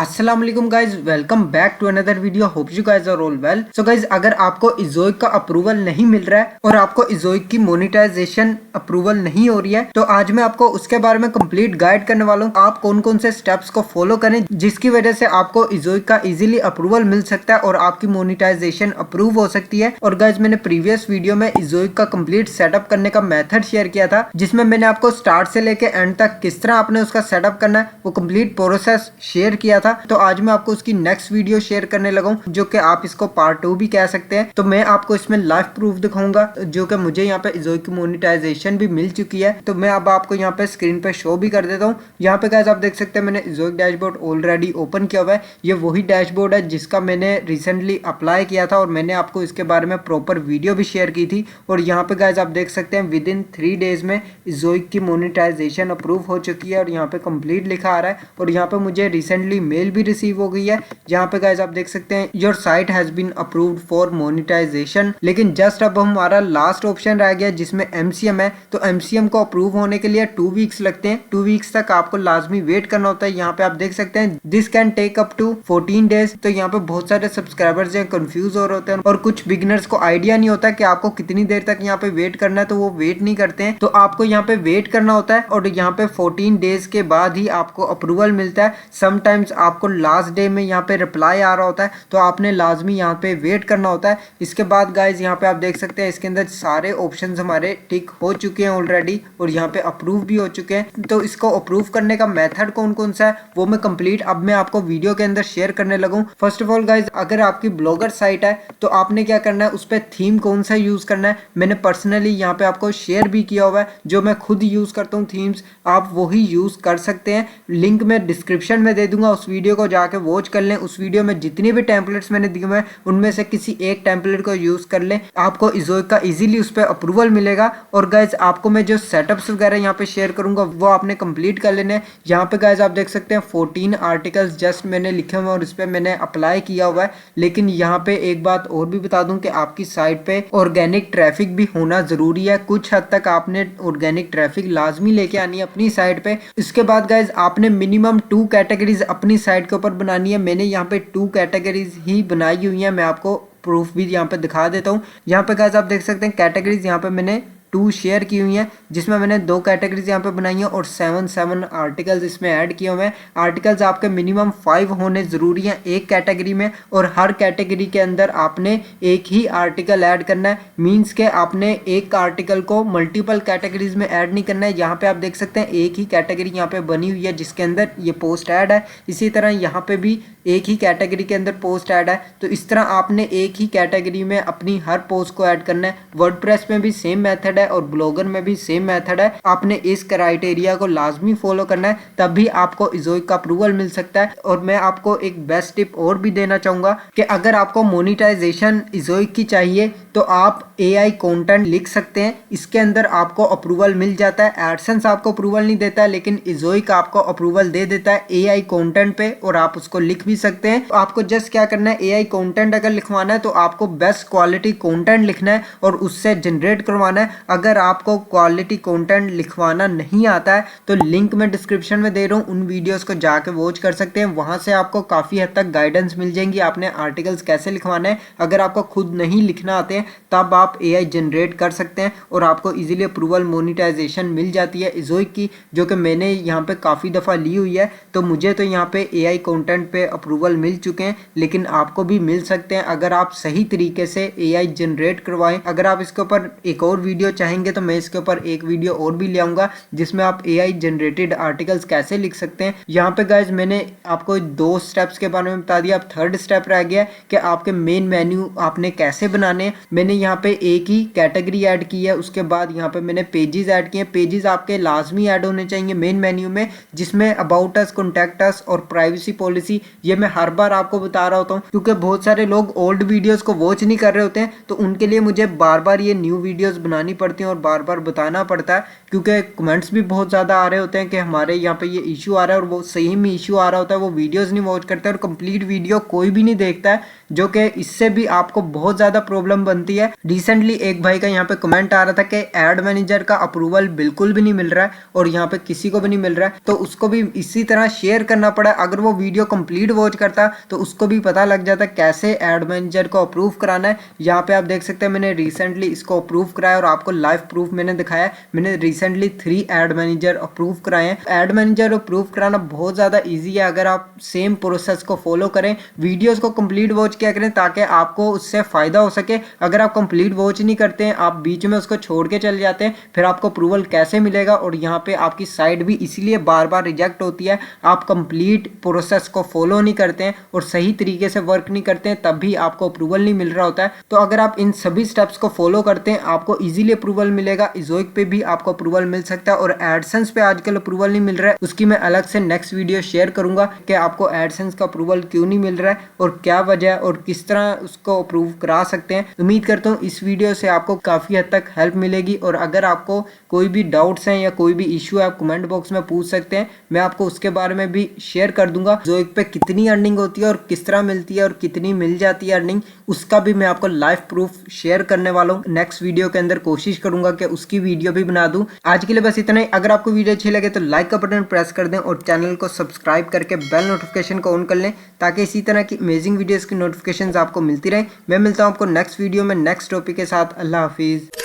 अस्सलाम वालेकुम guys, welcome back to another video. Hope you guys are all well. So guys, अगर आपको इजोइक का अप्रूवल नहीं मिल रहा है और आपको इजोइक की मोनेटाइजेशन अप्रूवल नहीं हो रही है, तो आज मैं आपको उसके बारे में कंप्लीट गाइड करने वाला हूँ। आप कौन कौन से स्टेप्स को फॉलो करें जिसकी वजह से आपको इजोइक का इजीली अप्रूवल मिल सकता है और आपकी मोनेटाइजेशन अप्रूव हो सकती है। और गाइज, मैंने प्रीवियस वीडियो में इजोइक का कंप्लीट सेटअप करने का मेथड शेयर किया था, जिसमें मैंने आपको स्टार्ट से लेके एंड तक किस तरह आपने उसका सेटअप करना है वो कंप्लीट प्रोसेस शेयर किया था। तो आज मैं आपको उसकी नेक्स्ट वीडियो शेयर करने लगा हूं, जो कि आप इसको पार्ट 2 भी कह सकते हैं। तो मैं आपको इसमें लाइव प्रूफ दिखाऊंगा, जो कि मुझे यहाँ पे इजोइक की मोनेटाइजेशन भी मिल चुकी है। तो मैं अब आपको यहाँ पे स्क्रीन पे शो भी कर देता हूँ। यहाँ पे गाइस आप देख सकते हैं, मैंने इजोइक डैशबोर्ड ऑलरेडी ओपन किया हुआ है। ये वही डैशबोर्ड है जिसका मैंने रिसेंटली अप्लाई किया था और मैंने आपको इसके बारे में प्रॉपर वीडियो भी शेयर की थी। और यहाँ पे गाइस आप देख सकते हैं, विद इन 3 डेज में इजोइक की मोनेटाइजेशन अप्रूव हो चुकी है और यहाँ पे कंप्लीट लिखा आ रहा है। और यहाँ पे मुझे रिसेंटली मेल भी रिसीव हो गई है, जहाँ पे गाइस आप देख सकते हैं, your site has been approved for monetisation. लेकिन जस्ट अब हमारा लास्ट ऑप्शन रह गया जिसमें एमसीएम है। तो एमसीएम को अप्रूव होने के लिए 2 वीक्स लगते हैं। 2 वीक्स तक आपको लाजमी वेट करना होता है। यहाँ पे आप देख सकते हैं, this can take up to 14 days. तो यहाँ पे बहुत सारे सब्सक्राइबर्स हैं कंफ्यूज हो रहे होते हैं और कुछ बिगिनर्स को आइडिया नहीं होता कि आपको कितनी देर तक यहाँ पे वेट करना है, तो वो वेट नहीं करते हैं। तो आपको यहाँ पे वेट करना होता है और यहाँ पे 14 डेज के बाद ही आपको अप्रूवल मिलता है। समटाइम्स आपको लास्ट डे में यहाँ पे रिप्लाई आ रहा होता है, तो आपने लाजमी यहाँ पे वेट करना होता है। इसके बाद गाइज यहाँ पे आप देख सकते हैं, इसके अंदर सारे ऑप्शंस हमारे टिक हो चुके हैं ऑलरेडी और यहाँ पे अप्रूव भी हो चुके हैं। तो इसको अप्रूव करने का मेथड कौन कौन सा है वो मैं कंप्लीट अब मैं आपको वीडियो के अंदर शेयर करने लगूँ। फर्स्ट ऑफ ऑल गाइज, अगर आपकी ब्लॉगर साइट है तो आपने क्या करना है, उस पर थीम कौन सा यूज करना है मैंने पर्सनली यहाँ पे आपको शेयर भी किया हुआ है। जो मैं खुद यूज करता हूँ थीम्स, आप वही यूज कर सकते हैं। लिंक मैं डिस्क्रिप्शन में दे दूंगा, उस वीडियो को जाके वॉच कर लें। उस वीडियो में जितनी भी टेम्पलेट्स मैंने दिए हुए हैं उनमें से किसी एक टेम्पलेट को यूज कर लें, आपको इजोइक का इजीली उस पर अप्रूवल मिलेगा। और गाइज, आपको मैं जो सेटअप्स वगैरह यहाँ पे शेयर करूंगा वो आपने कंप्लीट कर लेने हैं। यहाँ पे गाइज आप देख सकते हैं 14 आर्टिकल्स जस्ट मैंने लिखे हुए हैं और इस पर मैंने अप्लाई किया हुआ है। लेकिन यहाँ पे एक बात और भी बता दूं कि आपकी साइट पे ऑर्गेनिक ट्रैफिक भी होना जरूरी है। कुछ हद तक आपने ऑर्गेनिक ट्रैफिक लाजमी लेके आनी है अपनी साइट पे। इसके बाद गाइज आपने मिनिमम 2 कैटेगरीज अपनी साइट के ऊपर बनानी है। मैंने यहाँ पे 2 कैटेगरीज ही बनाई हुई है, मैं आपको प्रूफ भी यहाँ पे दिखा देता हूँ। यहाँ पे गाइस आप देख सकते हैं, कैटेगरीज यहाँ पे मैंने 2 शेयर की हुई हैं, जिसमें मैंने 2 कैटेगरीज यहाँ पे बनाई हैं और 7 आर्टिकल्स इसमें ऐड किए हुए हैं। आर्टिकल्स आपके मिनिमम 5 होने ज़रूरी हैं एक कैटेगरी में, और हर कैटेगरी के अंदर आपने एक ही आर्टिकल ऐड करना है। मीन्स के आपने एक आर्टिकल को मल्टीपल कैटेगरीज में ऐड नहीं करना है। यहाँ पे आप देख सकते हैं एक ही कैटेगरी यहाँ पे बनी हुई है जिसके अंदर ये पोस्ट ऐड है। इसी तरह यहाँ पे भी एक ही कैटेगरी के अंदर पोस्ट ऐड है। तो इस तरह आपने एक ही कैटेगरी में अपनी हर पोस्ट को ऐड करना है। वर्डप्रेस में भी सेम मेथड है और ब्लॉगर में भी सेम मेथड है। आपने इस क्राइटेरिया को लाजमी फॉलो करना है, तभी आपको इजोइक का अप्रूवल मिल सकता है। और मैं आपको एक बेस्ट टिप और भी देना चाहूंगा कि अगर आपको मोनेटाइजेशन इजोइक की चाहिए तो आप एआई कंटेंट लिख सकते हैं, इसके अंदर आपको अप्रूवल मिल जाता है। एडसेंस आपको अप्रूवल नहीं देता है, लेकिन इजोइक आपको अप्रूवल दे देता है एआई कंटेंट पे, और आप उसको लिख भी सकते हैं। तो आपको जस्ट क्या करना है, एआई कंटेंट अगर लिखवाना है तो आपको बेस्ट क्वालिटी कंटेंट लिखना है और उससे जनरेट करवाना है। अगर आपको क्वालिटी कंटेंट लिखवाना नहीं आता है तो लिंक मैं डिस्क्रिप्शन में दे रहा हूँ, उन वीडियोस को जाके वॉच कर सकते हैं। वहां से आपको काफी हद तक गाइडेंस मिल जाएंगी आपने आर्टिकल्स कैसे लिखवाना है। अगर आपको खुद नहीं लिखना आते हैं तब आप एआई जनरेट कर सकते हैं और आपको इजीली अप्रूवल मोनेटाइजेशन मिल जाती है इजोइक की, जो कि मैंने यहाँ पे काफ़ी दफ़ा ली हुई है। तो मुझे तो यहाँ पे एआई कंटेंट पे अप्रूवल मिल चुके हैं, लेकिन आपको भी मिल सकते हैं अगर आप सही तरीके से एआई जनरेट करवाएं। अगर आप इसके ऊपर एक और वीडियो चाहेंगे तो मैं इसके ऊपर एक वीडियो और भी ले आऊँगा जिसमें आप एआई जनरेटेड आर्टिकल्स कैसे लिख सकते हैं। यहाँ पे गाइज मैंने आपको 2 स्टेप्स के बारे में बता दिया। अब 3rd स्टेप रह गया कि आपके मेन मेन्यू आपने कैसे बनाने हैं। मैंने यहाँ पे एक ही कैटेगरी ऐड की है, उसके बाद यहाँ पे मैंने पेजेस ऐड किए हैं। पेजेस आपके लाजमी ऐड होने चाहिए मेन मेन्यू में, जिसमें अबाउट अस, कॉन्टैक्ट अस और प्राइवेसी पॉलिसी ये मैं हर बार आपको बता रहा होता हूँ, क्योंकि बहुत सारे लोग ओल्ड वीडियोस को वॉच नहीं कर रहे होते हैं, तो उनके लिए मुझे बार बार ये न्यू वीडियोस बनानी पड़ती हैं और बार बार बताना पड़ता है, क्योंकि कमेंट्स भी बहुत ज़्यादा आ रहे होते हैं कि हमारे यहाँ पे ये इशू आ रहा है, और वो सही में इशू आ रहा होता है, वो वीडियोज़ नहीं वॉच करते और कंप्लीट वीडियो कोई भी नहीं देखता है, जो कि इससे भी आपको बहुत ज़्यादा प्रॉब्लम बनती है। रिसेंटली एक भाई का यहाँ पे कमेंट आ रहा था कि एड मैनेजर का अप्रूवल बिल्कुल भी नहीं मिल रहा है और यहाँ पे किसी को भी नहीं मिल रहा है, तो उसको भी इसी तरह शेयर करना पड़ा। अगर वो वीडियो कंप्लीट वॉच करता तो उसको भी पता लग जाता कैसे एड मैनेजर को अप्रूव कराना है। यहाँ पे आप देख सकते हैं मैंने रिसेंटली इसको अप्रूव कराया और आपको लाइव प्रूफ मैंने दिखाया। मैंने रिसेंटली 3 एड मैनेजर अप्रूव कराए हैं। एड मैनेजर अप्रूव कराना बहुत ज़्यादा ईजी है अगर आप सेम प्रोसेस को फॉलो करें, वीडियोज़ को कंप्लीट वॉच किया करें ताकि आपको उससे फ़ायदा हो सके। अगर आप कंप्लीट वॉच नहीं करते हैं, आप बीच में उसको छोड़ के चले जाते हैं, फिर आपको अप्रूवल कैसे मिलेगा। और यहाँ पे आपकी साइट भी इसीलिए बार बार रिजेक्ट होती है, आप कंप्लीट प्रोसेस को फॉलो नहीं करते हैं और सही तरीके से वर्क नहीं करते हैं, तब भी आपको अप्रूवल नहीं मिल रहा होता है। तो अगर आप इन सभी स्टेप्स को फॉलो करते हैं आपको ईजिली अप्रूवल मिलेगा। इज़ोइक पे भी आपको अप्रूवल मिल सकता है और एडसेंस पे आजकल अप्रूवल नहीं मिल रहा है, उसकी मैं अलग से नेक्स्ट वीडियो शेयर करूंगा कि आपको एडसेंस का अप्रूवल क्यों नहीं मिल रहा है और क्या वजह है और किस तरह उसको अप्रूव करा सकते हैं। उम्मीद करता हूँ इस वीडियो से आपको काफ़ी हद तक हेल्प मिलेगी और अगर आपको कोई भी डाउट्स हैं या कोई भी इशू है आप कमेंट बॉक्स में पूछ सकते हैं, मैं आपको उसके बारे में भी शेयर कर दूंगा। इज़ोइक पे कितनी अर्निंग होती है और किस तरह मिलती है और कितनी मिल जाती है अर्निंग, उसका भी मैं आपको लाइव प्रूफ शेयर करने वाला हूँ। नेक्स्ट वीडियो के अंदर कोशिश करूंगा कि उसकी वीडियो भी बना दूं। आज के लिए बस इतना ही। अगर आपको वीडियो अच्छी लगे तो लाइक का बटन प्रेस कर दें और चैनल को सब्सक्राइब करके बेल नोटिफिकेशन को ऑन कर लें ताकि इसी तरह की अमेजिंग वीडियोस की नोटिफिकेशंस आपको मिलती रहे। मैं मिलता हूं आपको नेक्स्ट वीडियो में नेक्स्ट टॉपिक के साथ। अल्लाह हाफिज़।